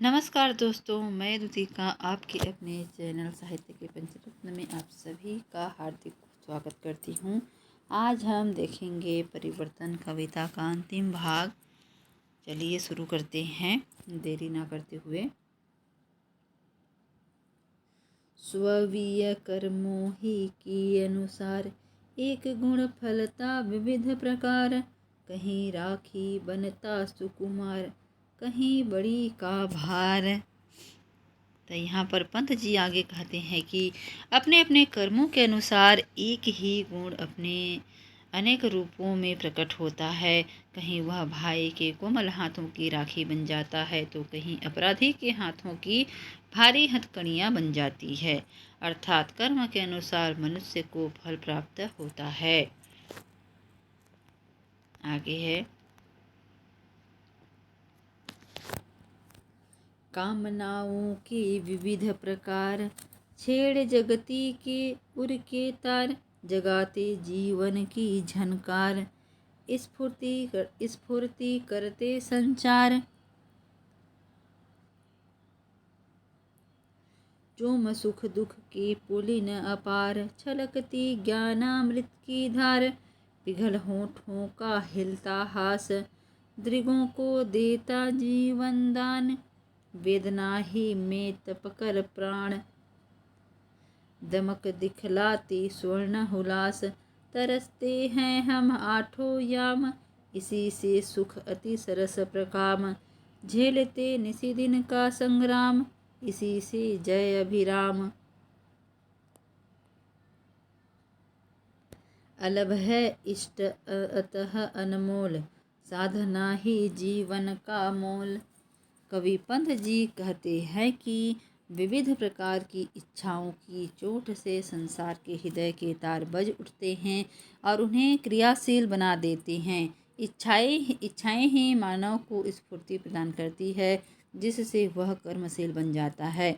नमस्कार दोस्तों, मैं रुतिका आपके अपने चैनल साहित्य के पंचरत्न में आप सभी का हार्दिक स्वागत करती हूँ। आज हम देखेंगे परिवर्तन कविता का अंतिम भाग। चलिए शुरू करते हैं देरी ना करते हुए। स्ववीय कर्मों ही के अनुसार एक गुण फलता विविध प्रकार, कहीं राखी बनता सुकुमार, कहीं बड़ी का भार। तो यहाँ पर पंत जी आगे कहते हैं कि अपने अपने कर्मों के अनुसार एक ही गुण अपने अनेक रूपों में प्रकट होता है। कहीं वह भाई के कोमल हाथों की राखी बन जाता है तो कहीं अपराधी के हाथों की भारी हथकड़ियाँ बन जाती है। अर्थात कर्म के अनुसार मनुष्य को फल प्राप्त होता है। आगे है, कामनाओं के विविध प्रकार, छेड़ जगती के उर के तार, जगाते जीवन की झनकार, स्फूर्ति करते संचार। चोम सुख दुख के पुलिन अपार, छलकती ज्ञानामृत की धार, पिघल होठों का हिलता हास, दृगों को देता जीवन दान, वेदना ही में तपकर प्राण, दमक दिखलाती स्वर्ण हुलास, तरसते हैं हम आठों याम, इसी से सुख अति सरस प्रकाम, झेलते निसी दिन का संग्राम, इसी से जय अभिराम। अलभ है इष्ट अतः अनमोल, साधना ही जीवन का मोल। कवि पंत जी कहते हैं कि विविध प्रकार की इच्छाओं की चोट से संसार के हृदय के तार बज उठते हैं और उन्हें क्रियाशील बना देते हैं। इच्छाएं ही मानव को स्फूर्ति प्रदान करती है, जिससे वह कर्मशील बन जाता है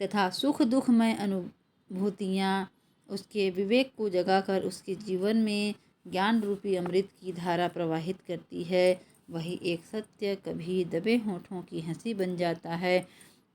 तथा सुख दुखमय अनुभूतियाँ उसके विवेक को जगाकर उसके जीवन में ज्ञान रूपी अमृत की धारा प्रवाहित करती है। वही एक सत्य कभी दबे होठों की हंसी बन जाता है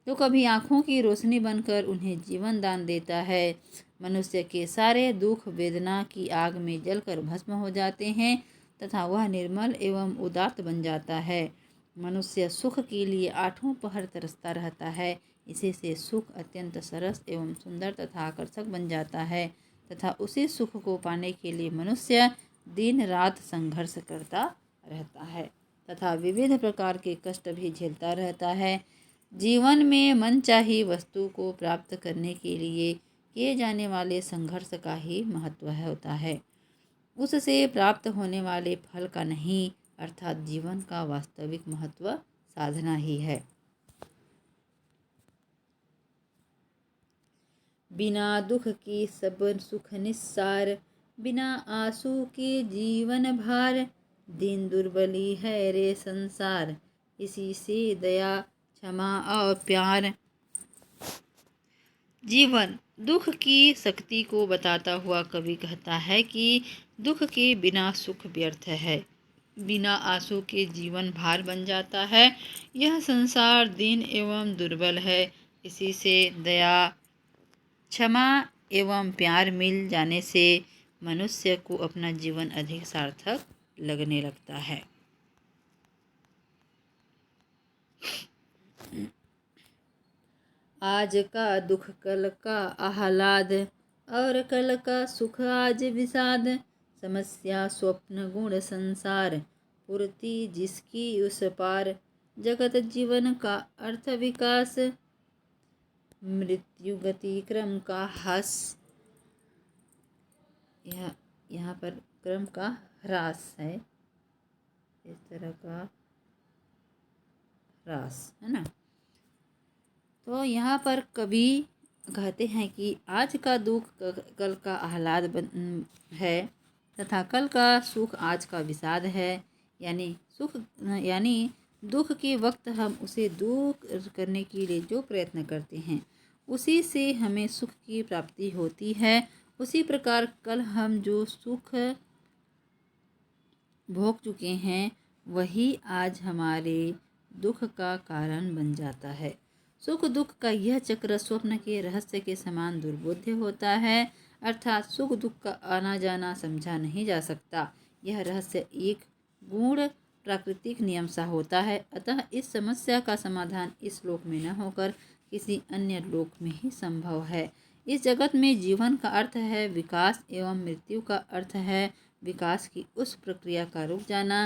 तो कभी आँखों की रोशनी बनकर उन्हें जीवन दान देता है। मनुष्य के सारे दुख वेदना की आग में जलकर भस्म हो जाते हैं तथा वह निर्मल एवं उदात्त बन जाता है। मनुष्य सुख के लिए आठों पहर तरसता रहता है, इसी से सुख अत्यंत सरस एवं सुंदर तथा आकर्षक बन जाता है तथा उसी सुख को पाने के लिए मनुष्य दिन रात संघर्ष करता रहता है तथा विविध प्रकार के कष्ट भी झेलता रहता है। जीवन में मनचाही वस्तु को प्राप्त करने के लिए किए जाने वाले संघर्ष का ही महत्व होता है, उससे प्राप्त होने वाले फल का नहीं। अर्थात जीवन का वास्तविक महत्व साधना ही है। बिना दुख की सब सुख निस्सार, बिना आंसू के जीवन भार, दीन दुर्बली है रे संसार, इसी से दया क्षमा और प्यार। जीवन दुख की शक्ति को बताता हुआ कवि कहता है कि दुख के बिना सुख व्यर्थ है, बिना आंसू के जीवन भार बन जाता है। यह संसार दीन एवं दुर्बल है, इसी से दया क्षमा एवं प्यार मिल जाने से मनुष्य को अपना जीवन अधिक सार्थक लगने लगता है। आज का दुख कल का आह्लाद, और कल का सुख आज विषाद, समस्या स्वप्न गुण संसार, पूर्ति जिसकी उस पार, जगत जीवन का अर्थ विकास, मृत्यु गति क्रम का ह्रास। यहाँ पर क्रम का ह्रास है, इस तरह का ह्रास है ना। तो यहाँ पर कवि कहते हैं कि आज का दुख कल का आह्लाद है तथा कल का सुख आज का विषाद है। यानी दुख के वक्त हम उसे दूर करने के लिए जो प्रयत्न करते हैं उसी से हमें सुख की प्राप्ति होती है। उसी प्रकार कल हम जो सुख भोग चुके हैं वही आज हमारे दुख का कारण बन जाता है। सुख दुख का यह चक्र स्वप्न के रहस्य के समान दुर्बोध्य होता है, अर्थात सुख दुख का आना जाना समझा नहीं जा सकता। यह रहस्य एक गूढ़ प्राकृतिक नियम सा होता है। अतः इस समस्या का समाधान इस लोक में न होकर किसी अन्य लोक में ही संभव है। इस जगत में जीवन का अर्थ है विकास एवं मृत्यु का अर्थ है विकास की उस प्रक्रिया का रुक जाना,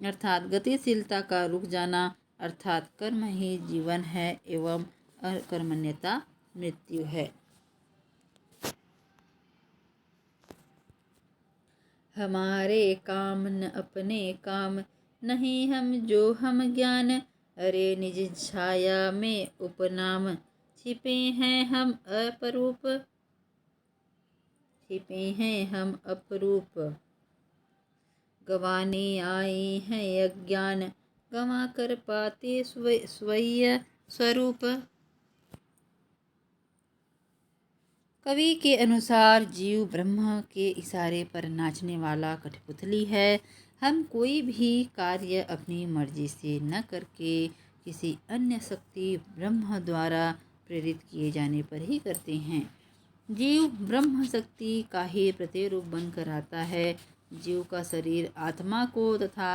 अर्थात गतिशीलता का रुक जाना, अर्थात कर्म ही जीवन है एवं अकर्मण्यता मृत्यु है। हमारे काम न अपने काम, नहीं हम जो हम ज्ञान, अरे निज छाया में उपनाम, छिपे हैं हम अपरूप, छिपे हैं हम अपरूप। गवाने आए हैं अज्ञान, गवा कर पाते स्वयं स्वरूप। कवि के अनुसार जीव ब्रह्म के इशारे पर नाचने वाला कठपुतली है। हम कोई भी कार्य अपनी मर्जी से न करके किसी अन्य शक्ति ब्रह्म द्वारा प्रेरित किए जाने पर ही करते हैं। जीव ब्रह्म शक्ति का ही प्रतिरूप बनकर आता है। जीव का शरीर आत्मा को तथा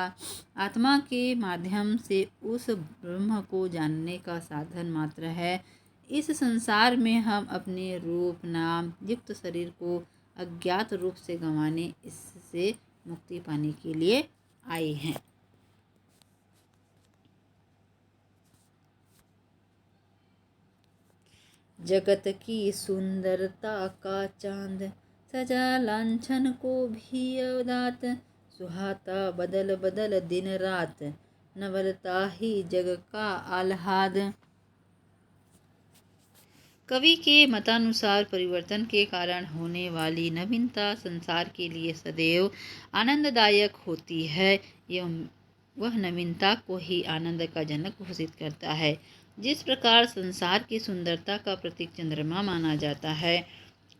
आत्मा के माध्यम से उस ब्रह्म को जानने का साधन मात्र है। इस संसार में हम अपने रूप नाम युक्त शरीर को अज्ञात रूप से गंवाने, इससे मुक्ति पाने के लिए आए हैं। जगत की सुंदरता का चांद, सजा लांछन को भी अवदात, सुहाता बदल बदल दिन रात, नवलता ही जग का आह्लाद। कवि के मतानुसार परिवर्तन के कारण होने वाली नवीनता संसार के लिए सदैव आनंददायक होती है एवं वह नवीनता को ही आनंद का जनक घोषित करता है। जिस प्रकार संसार की सुंदरता का प्रतीक चंद्रमा माना जाता है,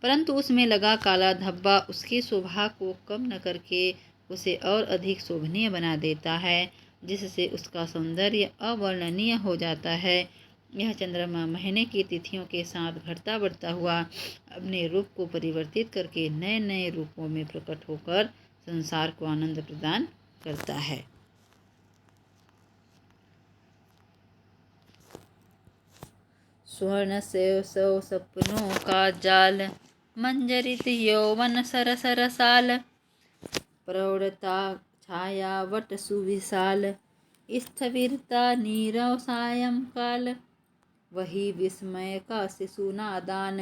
परंतु उसमें लगा काला धब्बा उसकी शोभा को कम न करके उसे और अधिक शोभनीय बना देता है, जिससे उसका सौंदर्य अवर्णनीय हो जाता है। यह चंद्रमा महीने की तिथियों के साथ घटता बढ़ता हुआ अपने रूप को परिवर्तित करके नए नए रूपों में प्रकट होकर संसार को आनंद प्रदान करता है। स्वर्ण से सौ सपनों का जाल, मंजरित यौवन सरसर साल, प्रौढ़ता छायावट सुविशाल, स्थविरता नीरव सायंकाल, वही विस्मय का शिशु नादान,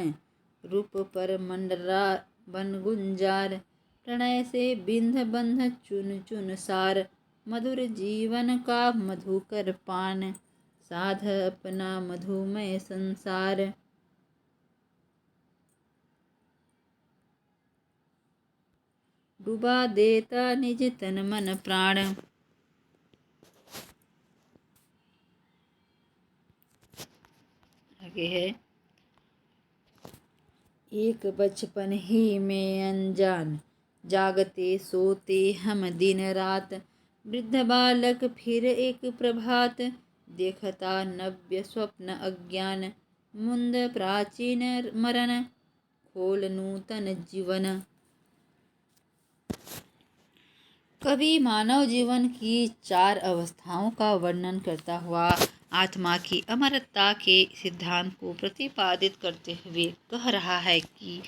रूप पर मंडरा बन गुंजार, प्रणय से बिंध बंध चुन चुन सार, मधुर जीवन का मधुकर पान, साध अपना मधुमय संसार। डुबा देता निज तन मन प्राण, आगे है एक बचपन ही में अनजान, जागते सोते हम दिन रात, वृद्ध बालक फिर एक प्रभात, देखता नव्य स्वप्न अज्ञान, मुंद प्राचीन मरण, खोल नूतन जीवन। कवि मानव जीवन की 4 अवस्थाओं का वर्णन करता हुआ आत्मा की अमरता के सिद्धांत को प्रतिपादित करते हुए कह रहा है कि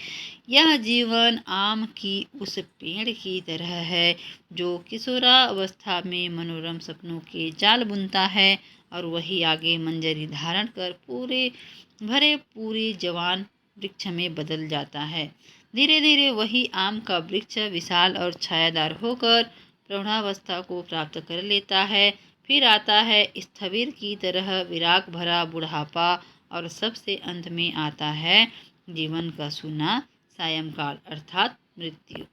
यह जीवन आम की उस पेड़ की तरह है जो किशोरावस्था में मनोरम सपनों के जाल बुनता है और वही आगे मंजरी धारण कर पूरे जवान वृक्ष में बदल जाता है। धीरे धीरे वही आम का वृक्ष विशाल और छायादार होकर प्रौढ़ावस्था को प्राप्त कर लेता है। फिर आता है स्थविर की तरह विराग भरा बुढ़ापा और सबसे अंत में आता है जीवन का सूना सायंकाल अर्थात मृत्यु।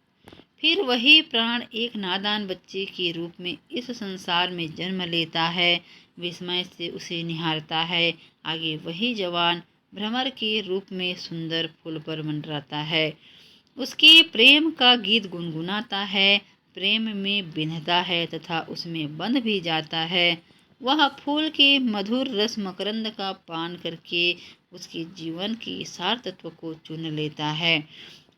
फिर वही प्राण एक नादान बच्चे के रूप में इस संसार में जन्म लेता है, विस्मय से उसे निहारता है। आगे वही जवान भ्रमर के रूप में सुंदर फूल पर मंडराता है, उसके प्रेम का गीत गुनगुनाता है, प्रेम में बिंधता है तथा उसमें बंध भी जाता है। वह फूल के मधुर रस मकरंद का पान करके उसके जीवन के सार तत्व को चुन लेता है।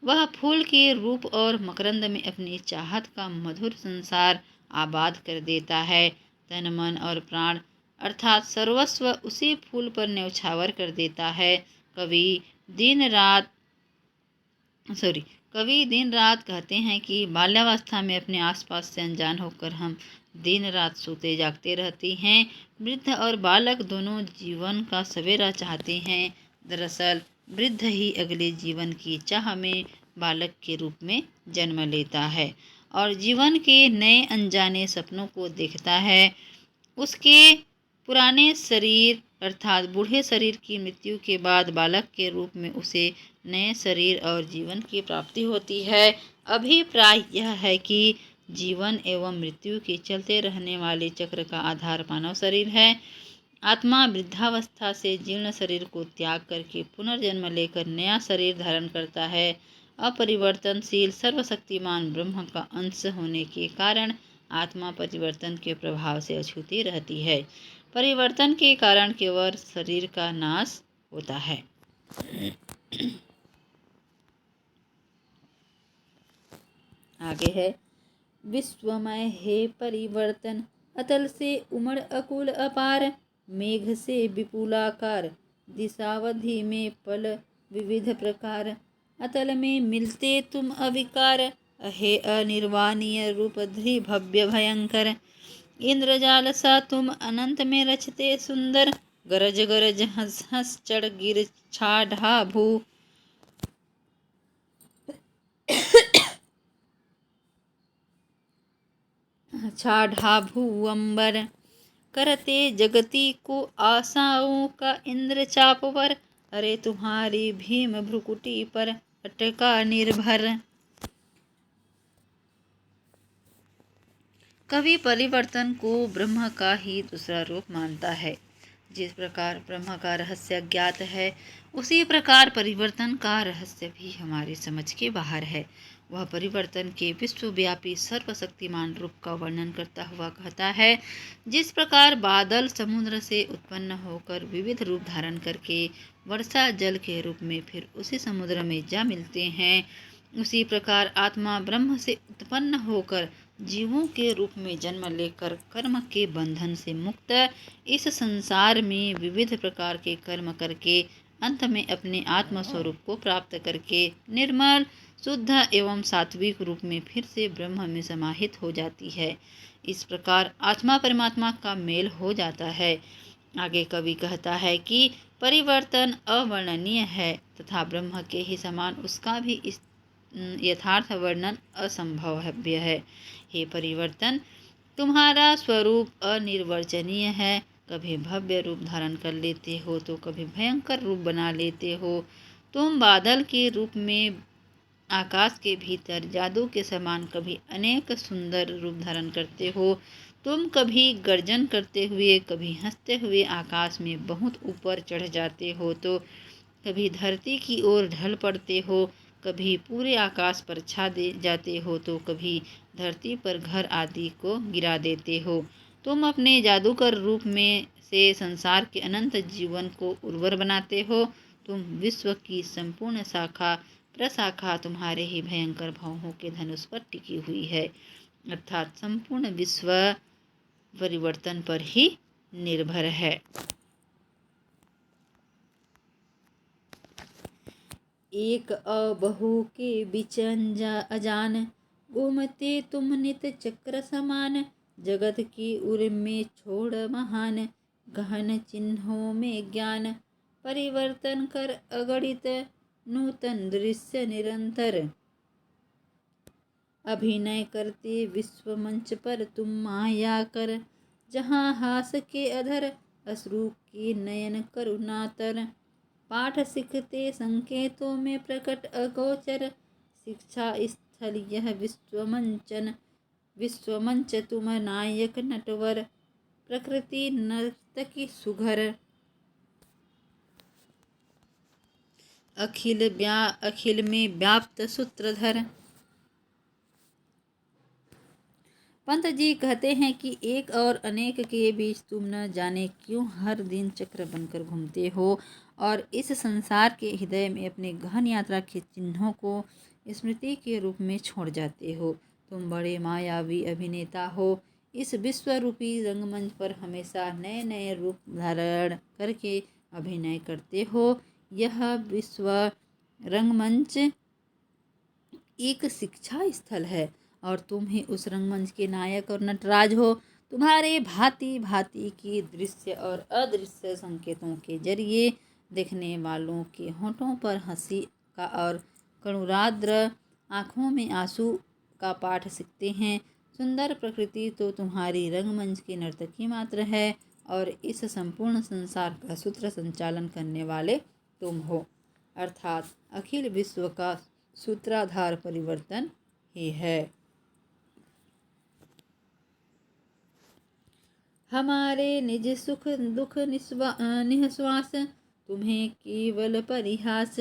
वह फूल के रूप और मकरंद में अपनी चाहत का मधुर संसार आबाद कर देता है। तन मन और प्राण अर्थात सर्वस्व उसी फूल पर न्यौछावर कर देता है। दिन रात कवि दिन रात कहते हैं कि बाल्यावस्था में अपने आसपास से अनजान होकर हम दिन रात सोते जागते रहते हैं। वृद्ध और बालक दोनों जीवन का सवेरा चाहते हैं। दरअसल वृद्ध ही अगले जीवन की चाह में बालक के रूप में जन्म लेता है और जीवन के नए अनजाने सपनों को देखता है। उसके पुराने शरीर अर्थात बूढ़े शरीर की मृत्यु के बाद बालक के रूप में उसे नए शरीर और जीवन की प्राप्ति होती है। अभिप्राय यह है कि जीवन एवं मृत्यु के चलते रहने वाले चक्र का आधार मानव शरीर है। आत्मा वृद्धावस्था से जीर्ण शरीर को त्याग करके पुनर्जन्म लेकर नया शरीर धारण करता है। अपरिवर्तनशील सर्वशक्तिमान ब्रह्म का अंश होने के कारण आत्मा परिवर्तन के प्रभाव से अछूती रहती है। परिवर्तन के कारण केवल शरीर का नाश होता है। आगे है, विश्वमय है परिवर्तन, अतल से उमड़ अकुल अपार, मेघ से विपुलाकार, दिशावधि में पल विविध प्रकार, अतल में मिलते तुम अविकार, अहे अनिर्वाणीय रूप धृ भव्य भयंकर, इंद्रजाल सा तुम अनंत में रचते सुंदर, गरज गरज हंस हंस चढ़ गिर छा ढा भू, छा भूअंबर, करते जगती को आशाओं का इंद्र चापवर, अरे तुम्हारी भीम भ्रुकुटी पर अटका निर्भर। कवि परिवर्तन को ब्रह्म का ही दूसरा रूप मानता है। जिस प्रकार ब्रह्म का रहस्य ज्ञात है, उसी प्रकार परिवर्तन का रहस्य भी हमारी समझ के बाहर है। वह परिवर्तन के विश्वव्यापी सर्वशक्तिमान रूप का वर्णन करता हुआ कहता है, जिस प्रकार बादल समुद्र से उत्पन्न होकर विविध रूप धारण करके वर्षा जल के रूप में फिर उसी समुद्र में जा मिलते हैं, उसी प्रकार आत्मा ब्रह्म से उत्पन्न होकर जीवों के रूप में जन्म लेकर कर्म के बंधन से मुक्त इस संसार में विविध प्रकार के कर्म करके अंत में अपने आत्म स्वरूप को प्राप्त करके निर्मल शुद्ध एवं सात्विक रूप में फिर से ब्रह्म में समाहित हो जाती है। इस प्रकार आत्मा परमात्मा का मेल हो जाता है। आगे कवि कहता है कि परिवर्तन अवर्णनीय है तथा ब्रह्म के ही समान उसका भी इस यथार्थ वर्णन असंभव्य है। हे परिवर्तन, तुम्हारा स्वरूप अनिर्वचनीय है। कभी भव्य रूप धारण कर लेते हो तो कभी भयंकर रूप बना लेते हो। तुम बादल के रूप में आकाश के भीतर जादू के समान कभी अनेक सुंदर रूप धारण करते हो। तुम कभी गर्जन करते हुए कभी हंसते हुए आकाश में बहुत ऊपर चढ़ जाते हो तो कभी धरती की ओर ढल पड़ते हो, कभी पूरे आकाश पर छा दे जाते हो तो कभी धरती पर घर आदि को गिरा देते हो। तुम अपने जादूकर रूप में से संसार के अनंत जीवन को उर्वर बनाते हो। तुम विश्व की संपूर्ण शाखा प्रशाखा तुम्हारे ही भयंकर भौहों के धनुष पर टिकी हुई है, अर्थात संपूर्ण विश्व परिवर्तन पर ही निर्भर है। एक अबहु के बिच अजान, घूमते तुम नित चक्र समान, जगत की उर में छोड़ महान, गहन चिन्हों में ज्ञान, परिवर्तन कर अगणित नूतन दृश्य निरंतर, अभिनय करते विश्व मंच पर तुम माया कर, जहाँ हास के अधर अश्रु के नयन करुणातर, पाठ सीखते संकेतों में प्रकट अगोचर, शिक्षा स्थल यह विश्वमंच तुम नायक नटवर, प्रकृति नर्तकी सुघर, अखिल में व्याप्त सूत्रधर, पंत जी कहते हैं कि एक और अनेक के बीच तुम न जाने क्यों हर दिन चक्र बनकर घूमते हो और इस संसार के हृदय में अपने गहन यात्रा के चिन्हों को स्मृति के रूप में छोड़ जाते हो। तुम बड़े मायावी अभिनेता हो। इस विश्व रूपी रंगमंच पर हमेशा नए नए रूप धारण करके अभिनय करते हो। यह विश्व रंगमंच एक शिक्षा स्थल है और तुम ही उस रंगमंच के नायक और नटराज हो। तुम्हारे भांति भांति की दृश्य और अदृश्य संकेतों के जरिए देखने वालों के होठों पर हंसी का और करुणाद्र आँखों में आंसू का पाठ सीखते हैं। सुंदर प्रकृति तो तुम्हारी रंगमंच की नर्तकी मात्र है और इस संपूर्ण संसार का सूत्र संचालन करने वाले तुम हो, अर्थात अखिल विश्व का सूत्राधार परिवर्तन ही है। हमारे निज सुख दुख निःश्वास तुम्हें केवल परिहास,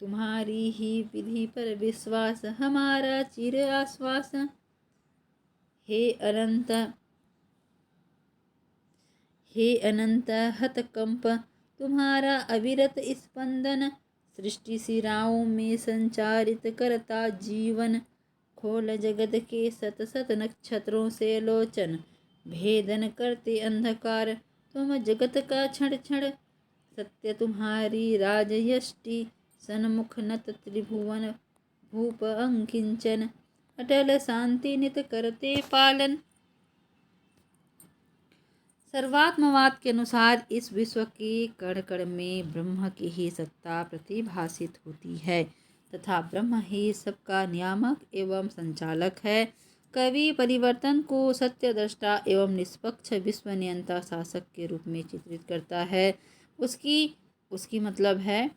तुम्हारी ही विधि पर विश्वास हमारा चिर आश्वास। हे अनंत हतकंप तुम्हारा अविरत स्पंदन, सृष्टि सिराओं में संचारित करता जीवन। खोल जगत के सत सत नक्षत्रों से लोचन, भेदन करते अंधकार तुम जगत का क्षण क्षण। सत्य तुम्हारी राजयष्टि, सन्मुख नत त्रिभुवन भूप अंकिंचन। अटल शांति नित करते पालन। सर्वात्मवाद के अनुसार इस विश्व के कण कण में ब्रह्म की ही सत्ता प्रतिभासित होती है तथा ब्रह्म ही सबका नियामक एवं संचालक है। कवि परिवर्तन को सत्य दृष्टा एवं निष्पक्ष विश्व नियंता शासक के रूप में चित्रित करता है। उसकी मतलब है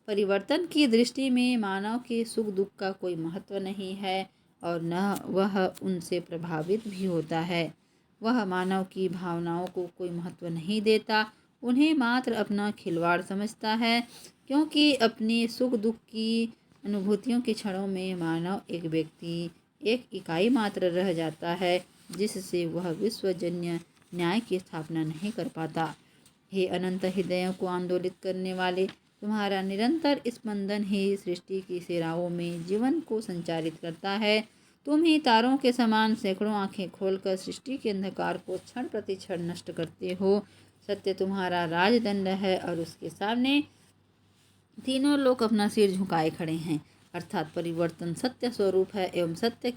परिवर्तन की दृष्टि में मानव के सुख दुख का कोई महत्व नहीं है और न वह उनसे प्रभावित भी होता है। वह मानव की भावनाओं को कोई महत्व नहीं देता, उन्हें मात्र अपना खिलवाड़ समझता है, क्योंकि अपने सुख दुख की अनुभूतियों के क्षणों में मानव एक व्यक्ति एक इकाई मात्र रह जाता है, जिससे वह विश्वजन्य न्याय की स्थापना नहीं कर पाता। हे अनंत हृदयों को आंदोलित करने वाले, तुम्हारा निरंतर स्पंदन ही सृष्टि की सिराओं में जीवन को संचारित करता है। तुम ही तारों के समान सैकड़ों आंखें खोलकर सृष्टि के अंधकार को क्षण प्रति क्षण नष्ट करते हो। सत्य तुम्हारा राजदंड है और उसके सामने तीनों लोग अपना सिर झुकाए खड़े हैं, अर्थात परिवर्तन सत्य स्वरूप है एवं सत्य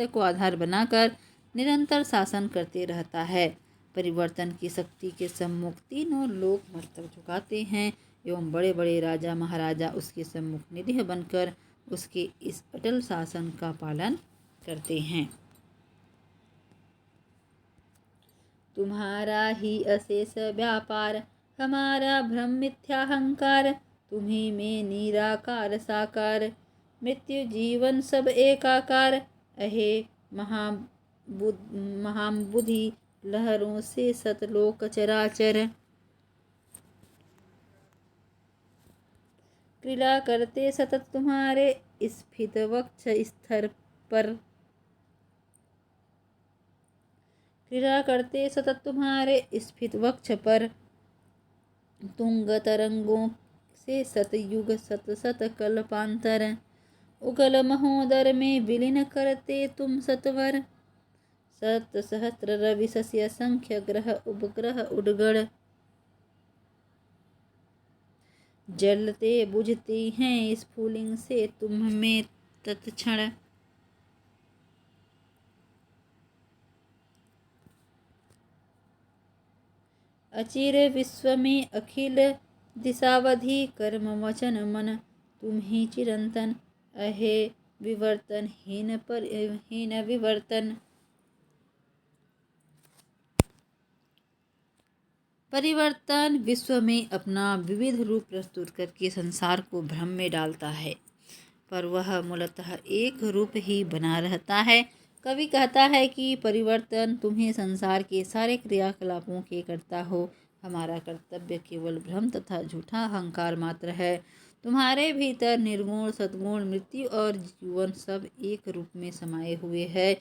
को आधार बनाकर निरंतर शासन करते रहता है। परिवर्तन की शक्ति के सम्मुख तीनों लोग मस्तक झुकाते हैं एवं बड़े बड़े राजा महाराजा उसके सम्मुख निरीह बनकर उसके इस अटल शासन का पालन करते हैं। तुम्हारा ही अशेष व्यापार, हमारा भ्रम मिथ्याहंकार। तुम्ही में निराकार साकार, मृत्यु जीवन सब एकाकार। अहे महाबुद्धि लहरों से सतलोक चराचर, क्रीड़ा करते सतत तुम्हारे स्फीत वक्ष स्तर पर। क्रीड़ा करते सतत तुम्हारे स्फीत वक्ष पर, तुंग तरंगों से सतयुग सत सत कल्पांतर। उगल महोदर में विलीन करते तुम सतवर, सत सहस्त्र रवि शशि असंख्य ग्रह उपग्रह उडगड़। जलते बुझते हैं स्फुलिंग से तुम में तत्क्षण। अचिर विश्व में अखिल दिशावधि कर्म वचन मन, तुम ही चिरंतन। अहे विवर्तन हीन विवर्तन। परिवर्तन विश्व में अपना विविध रूप प्रस्तुत करके संसार को भ्रम में डालता है, पर वह मूलतः एक रूप ही बना रहता है। कवि कहता है कि परिवर्तन तुम्हें संसार के सारे क्रियाकलापों के करता हो। हमारा कर्तव्य केवल भ्रम तथा झूठा अहंकार मात्र है। तुम्हारे भीतर निर्गुण सद्गुण मृत्यु और जीवन सब एक रूप में समाये हुए है।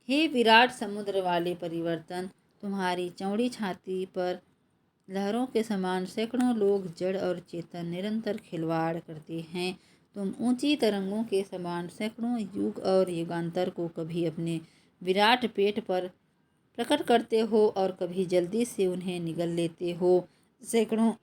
हे विराट समुद्र वाले परिवर्तन, तुम्हारी चौड़ी छाती पर लहरों के समान सैकड़ों लोग जड़ और चेतन निरंतर खिलवाड़ करते हैं। तुम ऊंची तरंगों के समान सैकड़ों युग और युगांतर को कभी अपने विराट पेट पर प्रकट करते हो और कभी जल्दी से उन्हें निगल लेते हो। सैकड़ों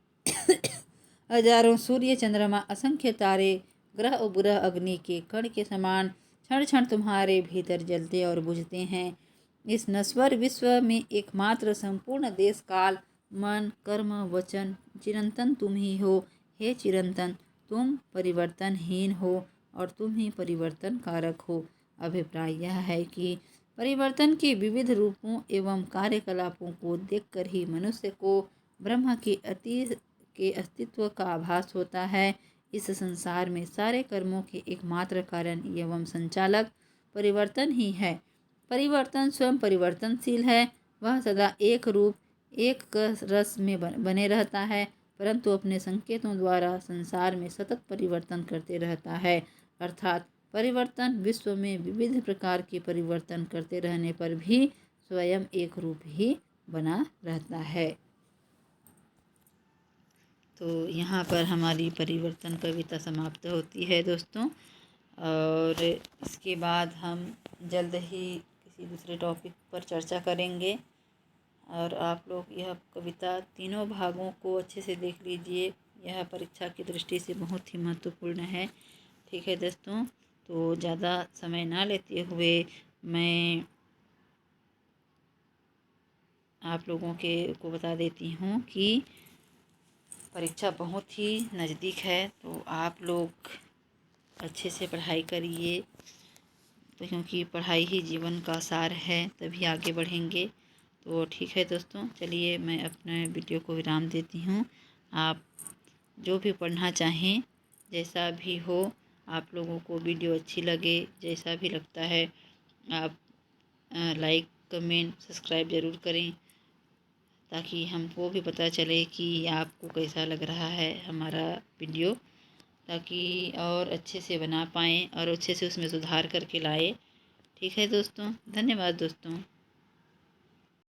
हजारों सूर्य, चंद्रमा, असंख्य तारे, ग्रह उपग्रह अग्नि के कण के समान क्षण क्षण तुम्हारे भीतर जलते और बुझते हैं। इस नश्वर विश्व में एकमात्र संपूर्ण देश, काल, मन, कर्म, वचन, चिरंतन तुम ही हो। हे चिरंतन, तुम परिवर्तनहीन हो और तुम ही परिवर्तन कारक हो। अभिप्राय यह है कि परिवर्तन के विविध रूपों एवं कार्यकलापों को देखकर ही मनुष्य को ब्रह्म के अस्तित्व का आभास होता है। इस संसार में सारे कर्मों के एकमात्र कारण एवं संचालक परिवर्तन ही है। परिवर्तन स्वयं परिवर्तनशील है। वह सदा एक रूप, एक रस में बने रहता है, परंतु अपने संकेतों द्वारा संसार में सतत परिवर्तन करते रहता है। अर्थात परिवर्तन विश्व में विविध प्रकार के परिवर्तन करते रहने पर भी स्वयं एक रूप ही बना रहता है। तो यहाँ पर हमारी परिवर्तन कविता समाप्त होती है दोस्तों, और इसके बाद हम जल्द ही किसी दूसरे टॉपिक पर चर्चा करेंगे। और आप लोग यह कविता तीनों भागों को अच्छे से देख लीजिए, यह परीक्षा की दृष्टि से बहुत ही महत्वपूर्ण है। ठीक है दोस्तों, तो ज़्यादा समय ना लेते हुए मैं आप लोगों को बता देती हूँ कि परीक्षा बहुत ही नज़दीक है, तो आप लोग अच्छे से पढ़ाई करिए, तो क्योंकि पढ़ाई ही जीवन का सार है, तभी आगे बढ़ेंगे। तो ठीक है दोस्तों, चलिए मैं अपने वीडियो को विराम देती हूँ। आप जो भी पढ़ना चाहें, जैसा भी हो, आप लोगों को वीडियो अच्छी लगे, जैसा भी लगता है, आप लाइक, कमेंट, सब्सक्राइब ज़रूर करें, ताकि हमको भी पता चले कि आपको कैसा लग रहा है हमारा वीडियो, ताकि और अच्छे से बना पाएँ और अच्छे से उसमें सुधार करके लाए। ठीक है दोस्तों, धन्यवाद दोस्तों।